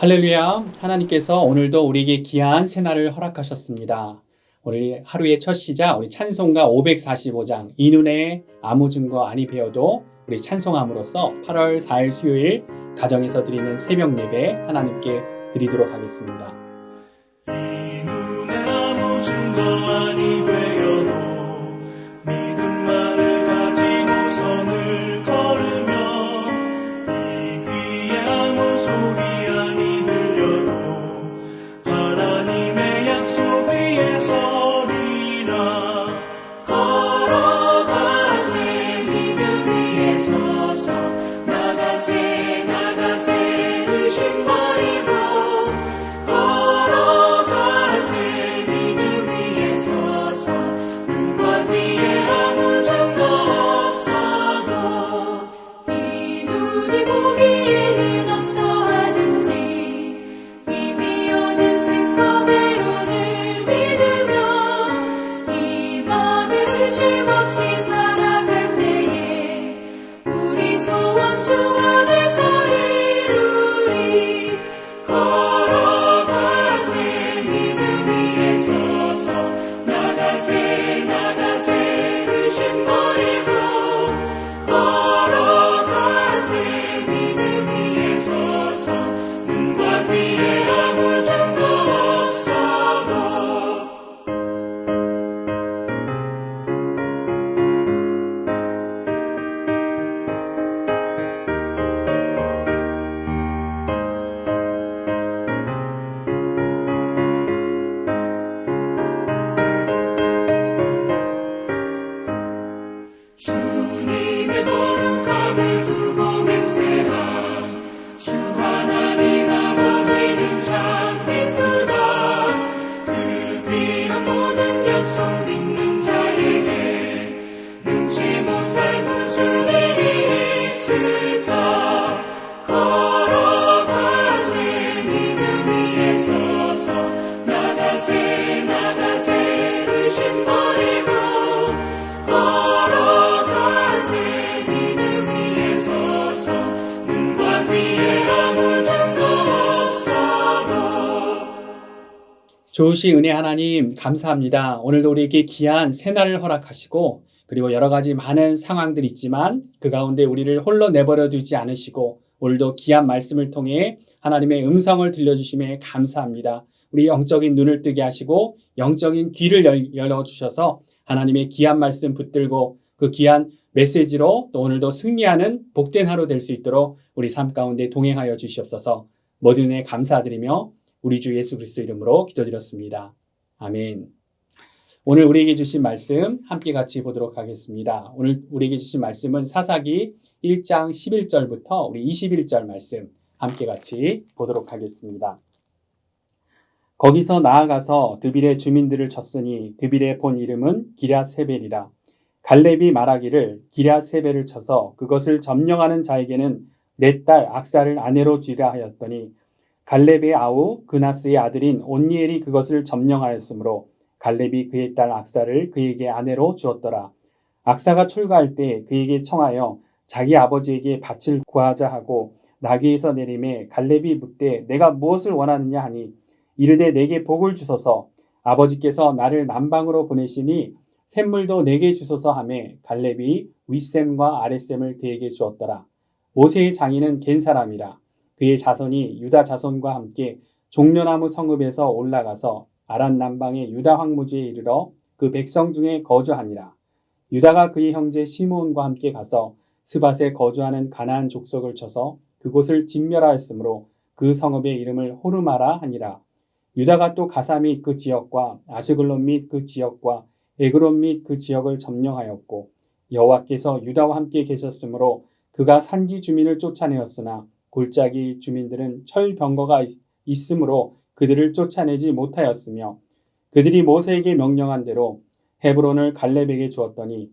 할렐루야. 하나님께서 오늘도 우리에게 귀한 새날을 허락하셨습니다. 우리 하루의 첫 시작, 우리 찬송가 545장 이 눈에 아무 증거 아니 배워도 우리 찬송함으로써 8월 4일 수요일 가정에서 드리는 새벽 예배 하나님께 드리도록 하겠습니다. 이 눈에 아무 증거 아니 배워도 믿음만을 가지고 선을 걸으며 이 귀에 아무 소리 아니 들려도 하나님의 약속 위에 서리라. 걸어가세 믿음 위에 서서 나가세 나가세 의심 버리고 걸어가세 믿음 위에 서서 눈과 귀에 아무 증거 없어도 이 눈이 보기에는 어떠하든지 이미 얻은 증거대로를 믿으며 이 맘에 의심 없이 살아갈 때에 우리 소원 주 안에서 이루리. 걸어가세 믿음 위에 서서 나가세 나가세 의심 버리고 걸어가세 믿음 위에 서서 눈과 귀에 아무 증거 없어도. 주님의 거룩함을 두고 맹세한 주 하나님 아버지는 참 이쁘다. 그 귀한 모든 약속 믿는 자에게 능치 못할 무슨 일이 있을까. 걸어가세 믿음 위에 서서 나가세 나가세 의심 버리고 걸어가세 믿음 위에 서서 눈과 귀에 아무 증거 없어도. 좋으신 은혜 하나님 감사합니다. 오늘도 우리에게 귀한 새날을 허락하시고 그리고 여러 가지 많은 상황들이 있지만 그 가운데 우리를 홀로 내버려 두지 않으시고 오늘도 귀한 말씀을 통해 하나님의 음성을 들려주심에 감사합니다. 우리 영적인 눈을 뜨게 하시고 영적인 귀를 열어주셔서 하나님의 귀한 말씀 붙들고 그 귀한 메시지로 또 오늘도 승리하는 복된 하루 될 수 있도록 우리 삶 가운데 동행하여 주시옵소서. 모든 은혜 감사드리며 우리 주 예수 그리스도 이름으로 기도드렸습니다. 아멘. 오늘 우리에게 주신 말씀 함께 같이 보도록 하겠습니다. 오늘 우리에게 주신 말씀은 사사기 1장 11절부터 우리 21절 말씀 함께 같이 보도록 하겠습니다. 거기서 나아가서 드빌의 주민들을 쳤으니 드빌의 본 이름은 기랴세벨이라. 갈렙이 말하기를 기랴세벨을 쳐서 그것을 점령하는 자에게는 내 딸 악사를 아내로 주리라 하였더니 갈렙의 아우 그나스의 아들인 온니엘이 그것을 점령하였으므로 갈렙이 그의 딸 악사를 그에게 아내로 주었더라. 악사가 출가할 때 그에게 청하여 자기 아버지에게 밭을 구하자 하고 나귀에서 내림에 갈렙이 묻되 내가 무엇을 원하느냐 하니 이르되 내게 복을 주소서. 아버지께서 나를 남방으로 보내시니 샘물도 내게 주소서 하매 갈렙이 윗샘과 아랫샘을 그에게 주었더라. 모세의 장인은 겐 사람이라. 그의 자손이 유다 자손과 함께 종려나무 성읍에서 올라가서 아란 남방의 유다 황무지에 이르러 그 백성 중에 거주하니라. 유다가 그의 형제 시므온과 함께 가서 스밧에 거주하는 가나안 족속을 쳐서 그곳을 진멸하였으므로 그 성읍의 이름을 호르마라 하니라. 유다가 또 가사 및 그 지역과 아스글론 및 그 지역과 에그론 및 그 지역을 점령하였고 여호와께서 유다와 함께 계셨으므로 그가 산지 주민을 쫓아내었으나 골짜기 주민들은 철병거가 있으므로 그들을 쫓아내지 못하였으며 그들이 모세에게 명령한 대로 헤브론을 갈렙에게 주었더니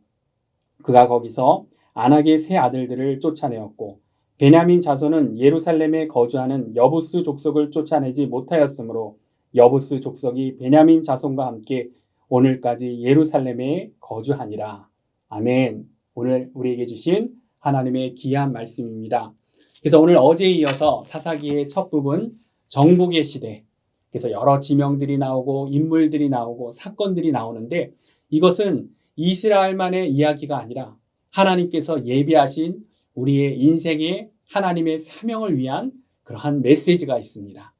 그가 거기서 아낙의 세 아들들을 쫓아내었고 베냐민 자손은 예루살렘에 거주하는 여부스 족속을 쫓아내지 못하였으므로 여부스 족속이 베냐민 자손과 함께 오늘까지 예루살렘에 거주하니라. 아멘. 오늘 우리에게 주신 하나님의 귀한 말씀입니다. 그래서 오늘 어제에 이어서 사사기의 첫 부분 정복의 시대. 그래서 여러 지명들이 나오고 인물들이 나오고 사건들이 나오는데 이것은 이스라엘만의 이야기가 아니라 하나님께서 예비하신 우리의 인생의 하나님의 사명을 위한 그러한 메시지가 있습니다.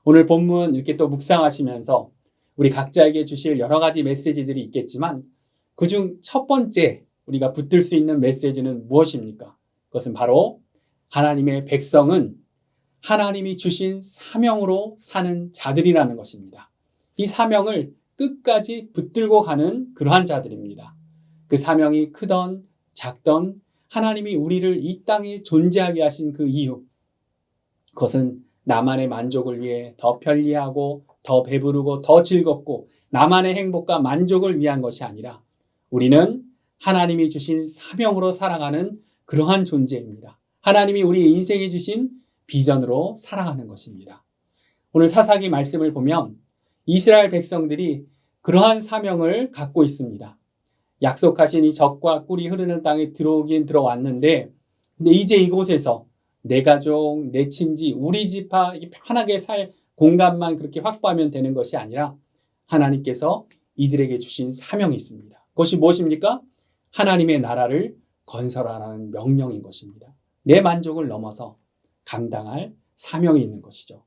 오늘 본문 이렇게 또 묵상하시면서 우리 각자에게 주실 여러 가지 메시지들이 있겠지만 그중 첫 번째 우리가 붙들 수 있는 메시지는 무엇입니까? 그것은 바로 하나님의 백성은 하나님이 주신 사명으로 사는 자들이라는 것입니다. 이 사명을 끝까지 붙들고 가는 그러한 자들입니다. 그 사명이 크던 작던 하나님이 우리를 이 땅에 존재하게 하신 그 이유, 그것은 나만의 만족을 위해 더 편리하고 더 배부르고 더 즐겁고 나만의 행복과 만족을 위한 것이 아니라 우리는 하나님이 주신 사명으로 살아가는 그러한 존재입니다. 하나님이 우리 인생에 주신 비전으로 살아가는 것입니다. 오늘 사사기 말씀을 보면 이스라엘 백성들이 그러한 사명을 갖고 있습니다. 약속하신 이 젖과 꿀이 흐르는 땅에 들어오긴 들어왔는데 근데 이제 이곳에서 내 가족, 내 친지, 우리 지파 편하게 살 공간만 그렇게 확보하면 되는 것이 아니라 하나님께서 이들에게 주신 사명이 있습니다. 그것이 무엇입니까? 하나님의 나라를 건설하라는 명령인 것입니다. 내 만족을 넘어서 감당할 사명이 있는 것이죠.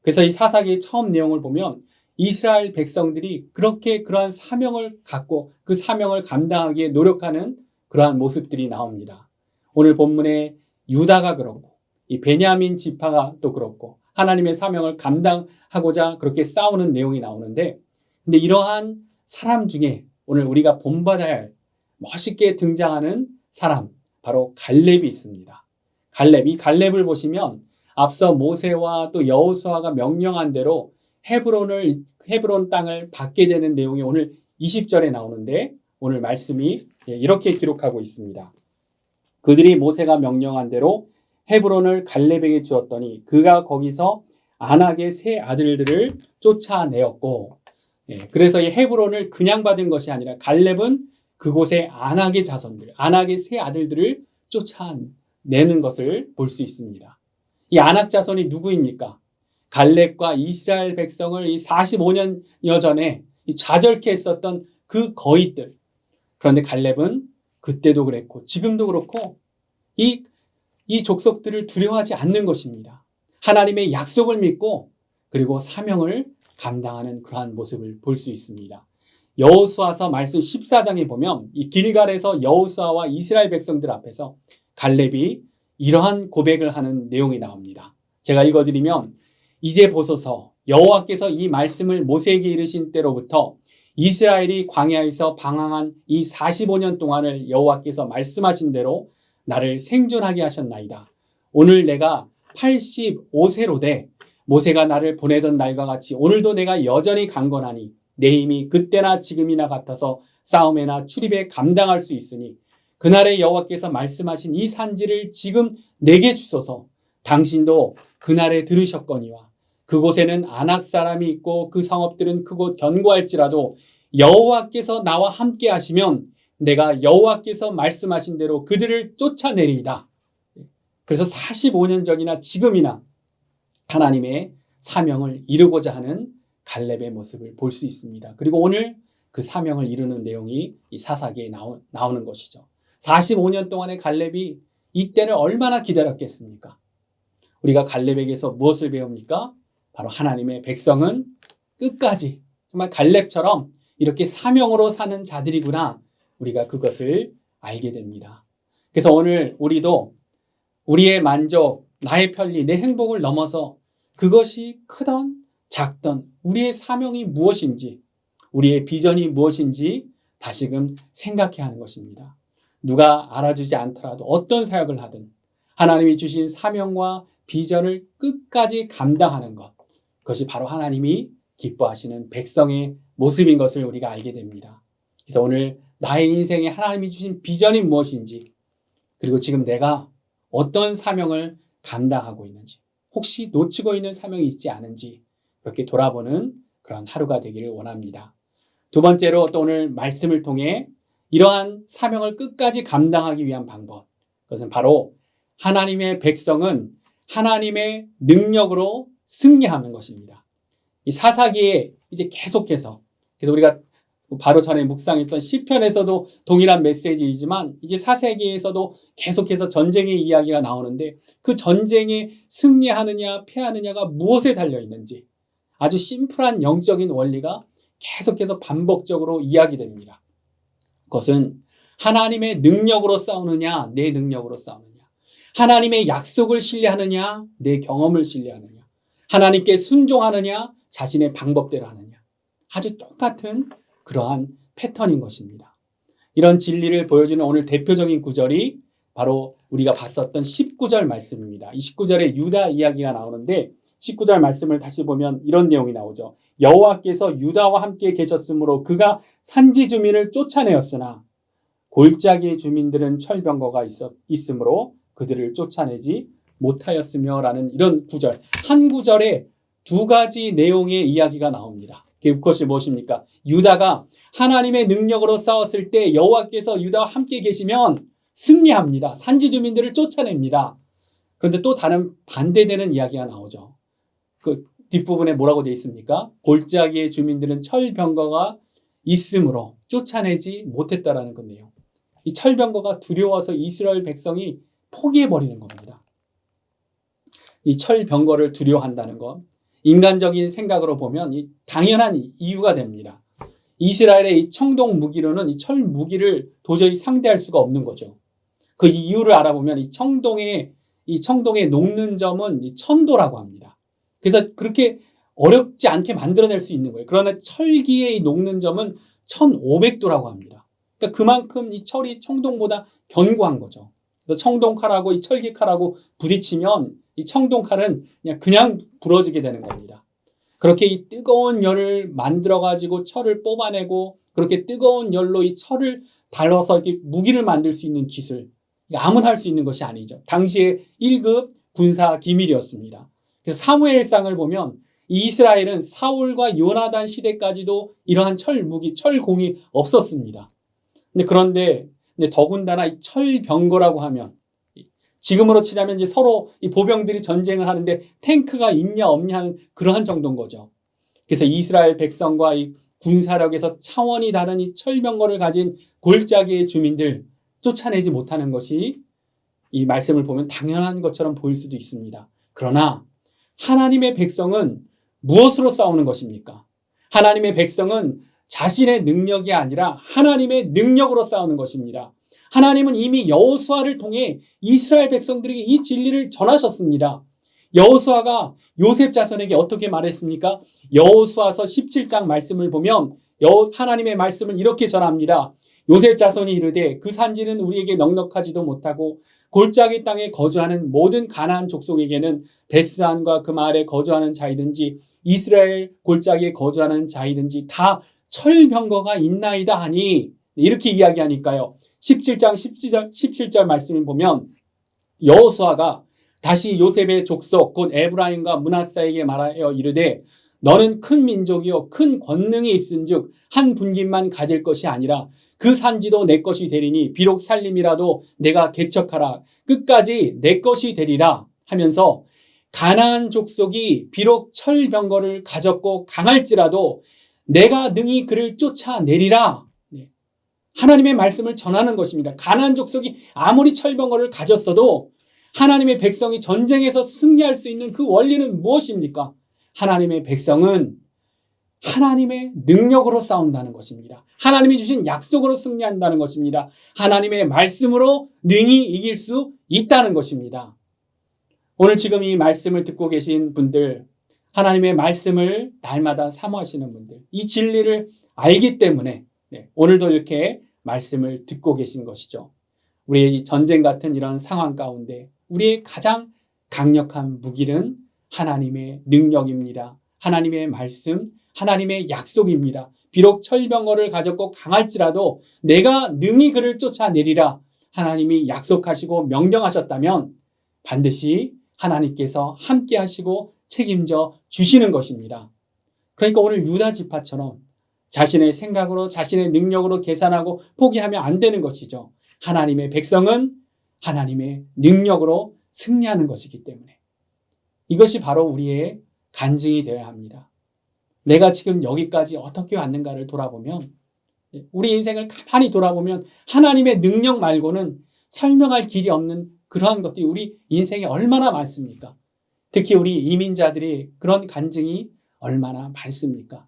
그래서 이 사사기의 처음 내용을 보면 이스라엘 백성들이 그렇게 그러한 사명을 갖고 그 사명을 감당하기에 노력하는 그러한 모습들이 나옵니다. 오늘 본문에 유다가 그렇고 이 베냐민 지파가 또 그렇고 하나님의 사명을 감당하고자 그렇게 싸우는 내용이 나오는데 근데 이러한 사람 중에 오늘 우리가 본받아야 할 멋있게 등장하는 사람 바로 갈렙이 있습니다. 갈렙, 이 갈렙을 보시면 앞서 모세와 또 여호수아가 명령한 대로 헤브론 땅을 받게 되는 내용이 오늘 20절에 나오는데 오늘 말씀이 이렇게 기록하고 있습니다. 그들이 모세가 명령한 대로 헤브론을 갈렙에게 주었더니 그가 거기서 안악의 세 아들들을 쫓아내었고 그래서 이 헤브론을 그냥 받은 것이 아니라 갈렙은 그곳의 안악의 자손들, 안악의 세 아들들을 쫓아내는 것을 볼 수 있습니다. 이 안악 자손이 누구입니까? 갈렙과 이스라엘 백성을 이 45년여 전에 좌절케 했었던 그 거위들. 그런데 갈렙은 그때도 그랬고 지금도 그렇고 이 족속들을 두려워하지 않는 것입니다. 하나님의 약속을 믿고 그리고 사명을 감당하는 그러한 모습을 볼 수 있습니다. 여호수아서 말씀 14장에 보면 이 길갈에서 여호수아와 이스라엘 백성들 앞에서 갈렙이 이러한 고백을 하는 내용이 나옵니다. 제가 읽어드리면 이제 보소서 여호와께서 이 말씀을 모세에게 이르신 때로부터 이스라엘이 광야에서 방황한 이 45년 동안을 여호와께서 말씀하신 대로 나를 생존하게 하셨나이다. 오늘 내가 85세로 돼 모세가 나를 보내던 날과 같이 오늘도 내가 여전히 강건하니 내 힘이 그때나 지금이나 같아서 싸움에나 출입에 감당할 수 있으니 그날에 여호와께서 말씀하신 이 산지를 지금 내게 주소서. 당신도 그날에 들으셨거니와 그곳에는 아낙 사람이 있고 그 성읍들은 크고 견고할지라도 여호와께서 나와 함께 하시면 내가 여호와께서 말씀하신 대로 그들을 쫓아내리이다. 그래서 45년 전이나 지금이나 하나님의 사명을 이루고자 하는 갈렙의 모습을 볼 수 있습니다. 그리고 오늘 그 사명을 이루는 내용이 이 사사기에 나오는 것이죠. 45년 동안의 갈렙이 이때를 얼마나 기다렸겠습니까? 우리가 갈렙에게서 무엇을 배웁니까? 바로 하나님의 백성은 끝까지 정말 갈렙처럼 이렇게 사명으로 사는 자들이구나. 우리가 그것을 알게 됩니다. 그래서 오늘 우리도 우리의 만족, 나의 편리, 내 행복을 넘어서 그것이 크던 작던 우리의 사명이 무엇인지 우리의 비전이 무엇인지 다시금 생각해야 하는 것입니다. 누가 알아주지 않더라도 어떤 사역을 하든 하나님이 주신 사명과 비전을 끝까지 감당하는 것, 그것이 바로 하나님이 기뻐하시는 백성의 모습인 것을 우리가 알게 됩니다. 그래서 오늘 나의 인생에 하나님이 주신 비전이 무엇인지 그리고 지금 내가 어떤 사명을 감당하고 있는지 혹시 놓치고 있는 사명이 있지 않은지 그렇게 돌아보는 그런 하루가 되기를 원합니다. 두 번째로 또 오늘 말씀을 통해 이러한 사명을 끝까지 감당하기 위한 방법, 그것은 바로 하나님의 백성은 하나님의 능력으로 승리하는 것입니다. 이 사사기에 이제 계속해서, 그래서 우리가 바로 전에 묵상했던 시편에서도 동일한 메시지이지만 이게 사사기에서도 계속해서 전쟁의 이야기가 나오는데, 그 전쟁에 승리하느냐 패하느냐가 무엇에 달려 있는지 아주 심플한 영적인 원리가 계속해서 반복적으로 이야기됩니다. 그것은 하나님의 능력으로 싸우느냐 내 능력으로 싸우느냐, 하나님의 약속을 신뢰하느냐 내 경험을 신뢰하느냐, 하나님께 순종하느냐 자신의 방법대로 하느냐, 아주 똑같은 그러한 패턴인 것입니다. 이런 진리를 보여주는 오늘 대표적인 구절이 바로 우리가 봤었던 19절 말씀입니다. 이 19절에 유다 이야기가 나오는데 19절 말씀을 다시 보면 이런 내용이 나오죠. 여호와께서 유다와 함께 계셨으므로 그가 산지 주민을 쫓아내었으나 골짜기의 주민들은 철병거가 있으므로 그들을 쫓아내지 못하였으며 라는 이런 구절, 한 구절에 두 가지 내용의 이야기가 나옵니다. 그것이 무엇입니까? 유다가 하나님의 능력으로 싸웠을 때 여호와께서 유다와 함께 계시면 승리합니다. 산지 주민들을 쫓아냅니다. 그런데 또 다른 반대되는 이야기가 나오죠. 그 뒷부분에 뭐라고 되어 있습니까? 골짜기의 주민들은 철병거가 있으므로 쫓아내지 못했다라는 건데요. 이 철병거가 두려워서 이스라엘 백성이 포기해버리는 겁니다. 이 철병거를 두려워한다는 것, 인간적인 생각으로 보면 이 당연한 이유가 됩니다. 이스라엘의 이 청동 무기로는 이 철 무기를 도저히 상대할 수가 없는 거죠. 그 이유를 알아보면 이 청동의 녹는 점은 이 천도라고 합니다. 그래서 그렇게 어렵지 않게 만들어낼 수 있는 거예요. 그러나 철기의 이 녹는 점은 1500도라고 합니다. 그러니까 그만큼 이 철이 청동보다 견고한 거죠. 그래서 청동칼하고 이 철기칼하고 부딪히면 이 청동칼은 그냥 부러지게 되는 겁니다. 그렇게 이 뜨거운 열을 만들어가지고 철을 뽑아내고 그렇게 뜨거운 열로 이 철을 달궈서 이렇게 무기를 만들 수 있는 기술, 아무나 할 수 있는 것이 아니죠. 당시에 1급 군사 기밀이었습니다. 그래서 사무엘상을 보면 이스라엘은 사울과 요나단 시대까지도 이러한 철 무기, 철공이 없었습니다. 그런데 더군다나 이 철병거라고 하면 지금으로 치자면 이제 서로 이 보병들이 전쟁을 하는데 탱크가 있냐 없냐 하는 그러한 정도인 거죠. 그래서 이스라엘 백성과 이 군사력에서 차원이 다른 이 철병거를 가진 골짜기의 주민들 쫓아내지 못하는 것이 이 말씀을 보면 당연한 것처럼 보일 수도 있습니다. 그러나 하나님의 백성은 무엇으로 싸우는 것입니까? 하나님의 백성은 자신의 능력이 아니라 하나님의 능력으로 싸우는 것입니다. 하나님은 이미 여호수아를 통해 이스라엘 백성들에게 이 진리를 전하셨습니다. 여호수아가 요셉 자손에게 어떻게 말했습니까? 여호수아서 17장 말씀을 보면 하나님의 말씀을 이렇게 전합니다. 요셉 자손이 이르되 그 산지는 우리에게 넉넉하지도 못하고 골짜기 땅에 거주하는 모든 가나안 족속에게는 베스안과 그 마을에 거주하는 자이든지 이스라엘 골짜기에 거주하는 자이든지 다 철병거가 있나이다 하니, 이렇게 이야기하니까요. 17장 17절 말씀을 보면 여호수아가 다시 요셉의 족속 곧 에브라임과 므낫사에게 말하여 이르되 너는 큰 민족이요 큰 권능이 있은즉 한 분깃만 가질 것이 아니라 그 산지도 내 것이 되리니 비록 살림이라도 내가 개척하라 끝까지 내 것이 되리라 하면서 가나안 족속이 비록 철병거를 가졌고 강할지라도 내가 능히 그를 쫓아내리라. 하나님의 말씀을 전하는 것입니다. 가나안 족속이 아무리 철병거를 가졌어도 하나님의 백성이 전쟁에서 승리할 수 있는 그 원리는 무엇입니까? 하나님의 백성은 하나님의 능력으로 싸운다는 것입니다. 하나님이 주신 약속으로 승리한다는 것입니다. 하나님의 말씀으로 능히 이길 수 있다는 것입니다. 오늘 지금 이 말씀을 듣고 계신 분들, 하나님의 말씀을 날마다 사모하시는 분들, 이 진리를 알기 때문에 오늘도 이렇게 말씀을 듣고 계신 것이죠. 우리의 전쟁 같은 이런 상황 가운데 우리의 가장 강력한 무기는 하나님의 능력입니다. 하나님의 말씀, 하나님의 약속입니다. 비록 철병거를 가졌고 강할지라도 내가 능히 그를 쫓아내리라 하나님이 약속하시고 명령하셨다면 반드시 하나님께서 함께 하시고 책임져 주시는 것입니다. 그러니까 오늘 유다 지파처럼 자신의 생각으로 자신의 능력으로 계산하고 포기하면 안 되는 것이죠. 하나님의 백성은 하나님의 능력으로 승리하는 것이기 때문에 이것이 바로 우리의 간증이 되어야 합니다. 내가 지금 여기까지 어떻게 왔는가를 돌아보면, 우리 인생을 가만히 돌아보면 하나님의 능력 말고는 설명할 길이 없는 그러한 것들이 우리 인생에 얼마나 많습니까? 특히 우리 이민자들이 그런 간증이 얼마나 많습니까?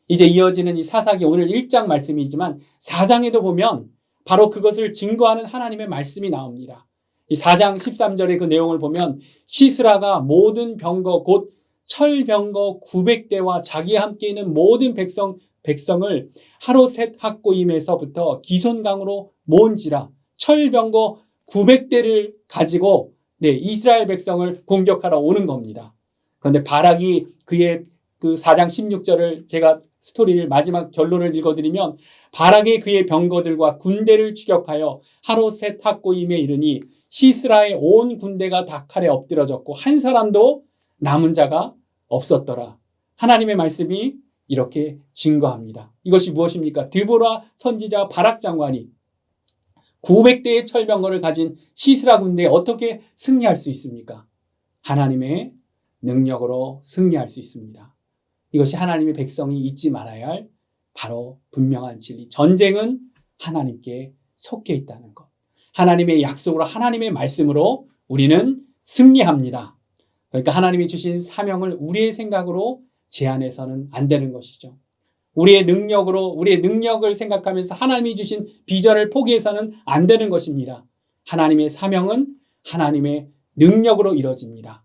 이제 이어지는 이 사사기 오늘 1장 말씀이지만 4장에도 보면 바로 그것을 증거하는 하나님의 말씀이 나옵니다. 이 4장 13절의 그 내용을 보면 시스라가 모든 병거 곧 철병거 900대와 자기와 함께 있는 모든 백성을 하로셋 학고임에서부터 기손강으로 모은지라 철병거 900대를 가지고 이스라엘 백성을 공격하러 오는 겁니다. 그런데 바락이 그의 그 4장 16절을 제가 스토리를 마지막 결론을 읽어드리면 바락이 그의 병거들과 군대를 추격하여 하로셋 학고임에 이르니 시스라의 온 군대가 다 칼에 엎드러졌고 한 사람도 남은 자가 없었더라. 하나님의 말씀이 이렇게 증거합니다. 이것이 무엇입니까? 드보라 선지자 바락 장관이 900대의 철병거를 가진 시스라 군대에 어떻게 승리할 수 있습니까? 하나님의 능력으로 승리할 수 있습니다. 이것이 하나님의 백성이 잊지 말아야 할 바로 분명한 진리. 전쟁은 하나님께 속해 있다는 것. 하나님의 약속으로 하나님의 말씀으로 우리는 승리합니다. 그러니까 하나님이 주신 사명을 우리의 생각으로 제한해서는 안 되는 것이죠. 우리의 능력을 생각하면서 하나님이 주신 비전을 포기해서는 안 되는 것입니다. 하나님의 사명은 하나님의 능력으로 이루어집니다.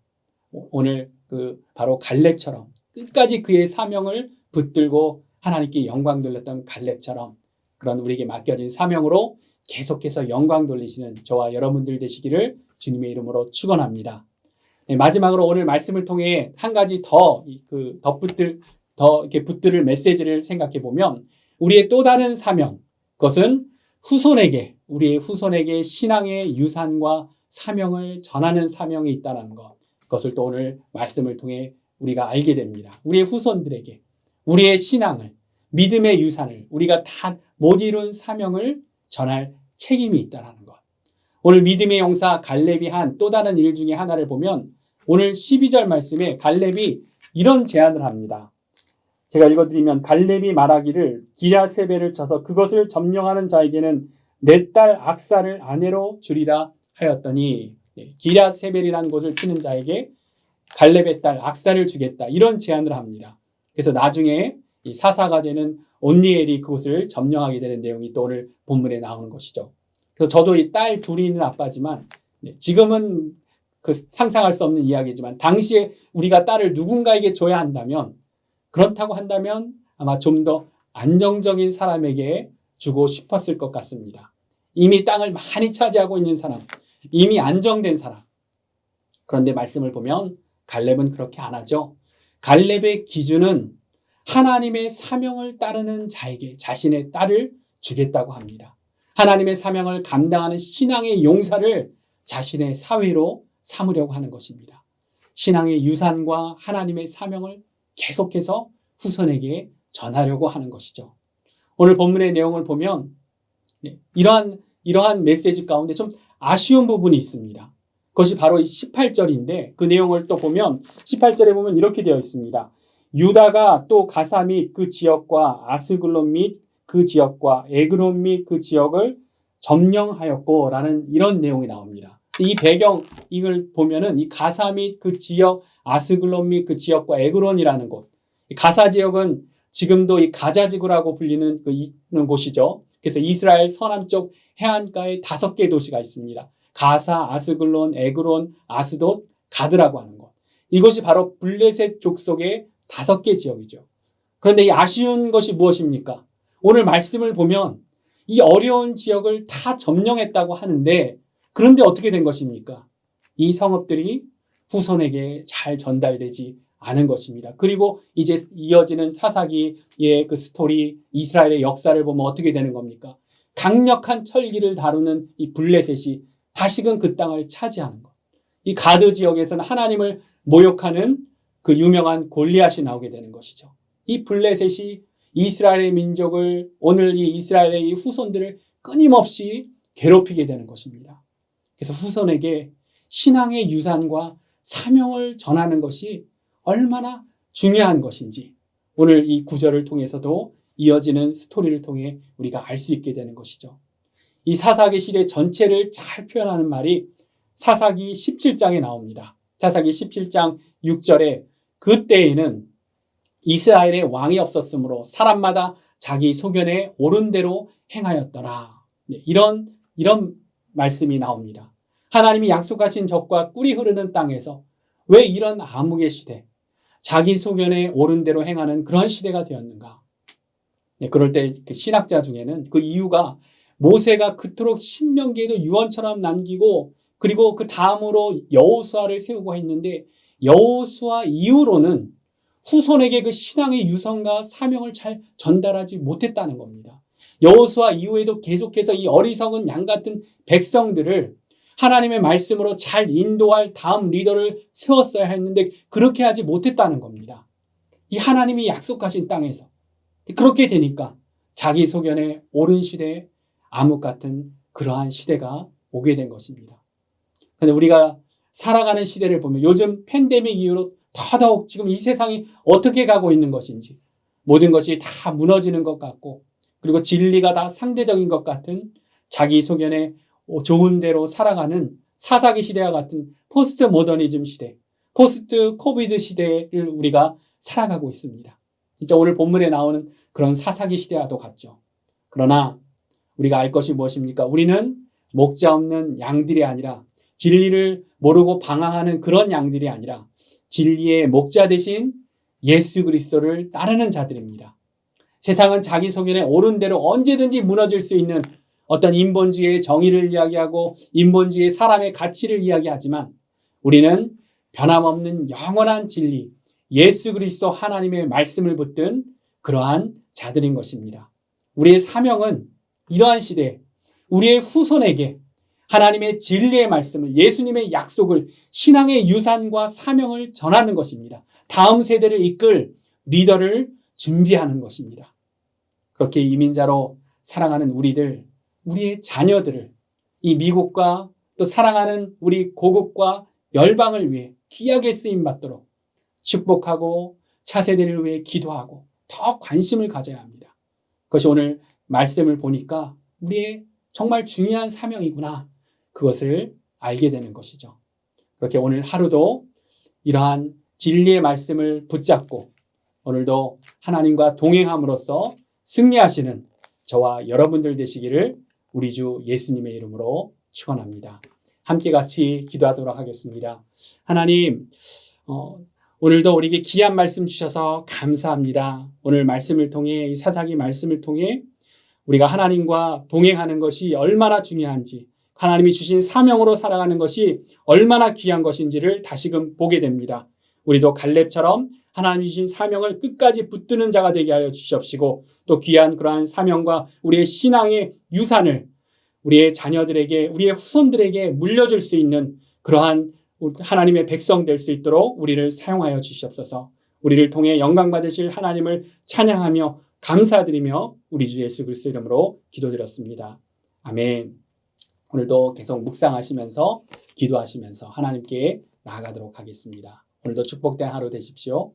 오늘 바로 갈렙처럼 끝까지 그의 사명을 붙들고 하나님께 영광 돌렸던 갈렙처럼 그런 우리에게 맡겨진 사명으로 계속해서 영광 돌리시는 저와 여러분들 되시기를 주님의 이름으로 축원합니다. 마지막으로 오늘 말씀을 통해 한 가지 더 이렇게 붙들 메시지를 생각해 보면 우리의 또 다른 사명, 그것은 우리의 후손에게 신앙의 유산과 사명을 전하는 사명이 있다는 것. 그것을 또 오늘 말씀을 통해 우리가 알게 됩니다. 우리의 후손들에게 우리의 신앙을, 믿음의 유산을, 우리가 다 못 이룬 사명을 전할 책임이 있다는 것. 오늘 믿음의 용사 갈렙이 한 또 다른 일 중에 하나를 보면 오늘 12절 말씀에 갈렙이 이런 제안을 합니다. 제가 읽어드리면 갈렙이 말하기를 기랴세벨을 쳐서 그것을 점령하는 자에게는 내 딸 악사를 아내로 주리라 하였더니 기랴세벨이라는 곳을 치는 자에게 갈렙의 딸 악사를 주겠다 이런 제안을 합니다. 그래서 나중에 이 사사가 되는 온니엘이 그곳을 점령하게 되는 내용이 또 오늘 본문에 나오는 것이죠. 그래서 저도 이 딸 둘이 있는 아빠지만 지금은 상상할 수 없는 이야기지만 당시에 우리가 딸을 누군가에게 줘야 한다면 그렇다고 한다면 아마 좀 더 안정적인 사람에게 주고 싶었을 것 같습니다. 이미 땅을 많이 차지하고 있는 사람, 이미 안정된 사람. 그런데 말씀을 보면 갈렙은 그렇게 안 하죠. 갈렙의 기준은 하나님의 사명을 따르는 자에게 자신의 딸을 주겠다고 합니다. 하나님의 사명을 감당하는 신앙의 용사를 자신의 사위로 삼으려고 하는 것입니다. 신앙의 유산과 하나님의 사명을 계속해서 후손에게 전하려고 하는 것이죠. 오늘 본문의 내용을 보면 이러한 메시지 가운데 좀 아쉬운 부분이 있습니다. 그것이 바로 18절인데 그 내용을 또 보면 18절에 보면 이렇게 되어 있습니다. 유다가 또 가사 및 그 지역과 아스글론 및 그 지역과 에그론 및 그 지역을 점령하였고 라는 이런 내용이 나옵니다. 이 배경 이걸 보면은 이 가사 및 그 지역 아스글론 및 그 지역과 에그론이라는 곳, 가사 지역은 지금도 이 가자지구라고 불리는 곳이죠. 그래서 이스라엘 서남쪽 해안가에 5개 도시가 있습니다. 가사, 아스글론, 에그론, 아스돗, 가드라고 하는 곳. 이것이 바로 블레셋 족속의 5개 지역이죠. 그런데 이 아쉬운 것이 무엇입니까? 오늘 말씀을 보면 이 어려운 지역을 다 점령했다고 하는데 그런데 어떻게 된 것입니까? 이 성읍들이 후손에게 잘 전달되지 않은 것입니다. 그리고 이제 이어지는 사사기의 그 스토리, 이스라엘의 역사를 보면 어떻게 되는 겁니까? 강력한 철기를 다루는 이 블레셋이 다시금 그 땅을 차지하는 것. 이 가드 지역에서는 하나님을 모욕하는 그 유명한 골리앗이 나오게 되는 것이죠. 이 블레셋이 이스라엘의 민족을, 오늘 이 이스라엘의 이 후손들을 끊임없이 괴롭히게 되는 것입니다. 그래서 후손에게 신앙의 유산과 사명을 전하는 것이 얼마나 중요한 것인지 오늘 이 구절을 통해서도 이어지는 스토리를 통해 우리가 알 수 있게 되는 것이죠. 이 사사기 시대 전체를 잘 표현하는 말이 사사기 17장에 나옵니다. 사사기 17장 6절에 그때에는 이스라엘의 왕이 없었으므로 사람마다 자기 소견에 옳은 대로 행하였더라. 이런 말씀이 나옵니다. 하나님이 약속하신 적과 꿀이 흐르는 땅에서 왜 이런 암흑의 시대, 자기 소견에 옳은 대로 행하는 그런 시대가 되었는가? 그럴 때 그 신학자 중에는 그 이유가 모세가 그토록 신명기에도 유언처럼 남기고 그리고 그 다음으로 여호수아를 세우고 했는데 여호수아 이후로는 후손에게 그 신앙의 유성과 사명을 잘 전달하지 못했다는 겁니다. 여호수아 이후에도 계속해서 이 어리석은 양 같은 백성들을 하나님의 말씀으로 잘 인도할 다음 리더를 세웠어야 했는데 그렇게 하지 못했다는 겁니다. 이 하나님이 약속하신 땅에서 그렇게 되니까 자기 소견에 옳은 시대에 암흑 같은 그러한 시대가 오게 된 것입니다. 그런데 우리가 살아가는 시대를 보면 요즘 팬데믹 이후로 더더욱 지금 이 세상이 어떻게 가고 있는 것인지 모든 것이 다 무너지는 것 같고 그리고 진리가 다 상대적인 것 같은 자기 소견에 좋은 대로 살아가는 사사기 시대와 같은 포스트 모더니즘 시대, 포스트 코비드 시대를 우리가 살아가고 있습니다. 진짜 오늘 본문에 나오는 그런 사사기 시대와도 같죠. 그러나 우리가 알 것이 무엇입니까? 우리는 목자 없는 양들이 아니라 진리를 모르고 방황하는 그런 양들이 아니라 진리의 목자 대신 예수 그리스도를 따르는 자들입니다. 세상은 자기 소견에 옳은 대로 언제든지 무너질 수 있는 어떤 인본주의의 정의를 이야기하고 인본주의의 사람의 가치를 이야기하지만 우리는 변함없는 영원한 진리, 예수 그리스도 하나님의 말씀을 붙든 그러한 자들인 것입니다. 우리의 사명은 이러한 시대에 우리의 후손에게 하나님의 진리의 말씀을 예수님의 약속을 신앙의 유산과 사명을 전하는 것입니다. 다음 세대를 이끌 리더를 준비하는 것입니다. 그렇게 이민자로 사랑하는 우리들, 우리의 자녀들을 이 미국과 또 사랑하는 우리 고국과 열방을 위해 귀하게 쓰임받도록 축복하고 차세대를 위해 기도하고 더 관심을 가져야 합니다. 그것이 오늘 말씀을 보니까 우리의 정말 중요한 사명이구나. 그것을 알게 되는 것이죠. 그렇게 오늘 하루도 이러한 진리의 말씀을 붙잡고 오늘도 하나님과 동행함으로써 승리하시는 저와 여러분들 되시기를 우리 주 예수님의 이름으로 축원합니다. 함께 같이 기도하도록 하겠습니다. 하나님, 오늘도 우리에게 귀한 말씀 주셔서 감사합니다. 오늘 말씀을 통해 이 사사기 말씀을 통해 우리가 하나님과 동행하는 것이 얼마나 중요한지 하나님이 주신 사명으로 살아가는 것이 얼마나 귀한 것인지를 다시금 보게 됩니다. 우리도 갈렙처럼 하나님이 주신 사명을 끝까지 붙드는 자가 되게 하여 주시옵시고 또 귀한 그러한 사명과 우리의 신앙의 유산을 우리의 자녀들에게 우리의 후손들에게 물려줄 수 있는 그러한 하나님의 백성 될 수 있도록 우리를 사용하여 주시옵소서. 우리를 통해 영광 받으실 하나님을 찬양하며 감사드리며 우리 주 예수 그리스도 이름으로 기도드렸습니다. 아멘. 오늘도 계속 묵상하시면서 기도하시면서 하나님께 나아가도록 하겠습니다. 오늘도 축복된 하루 되십시오.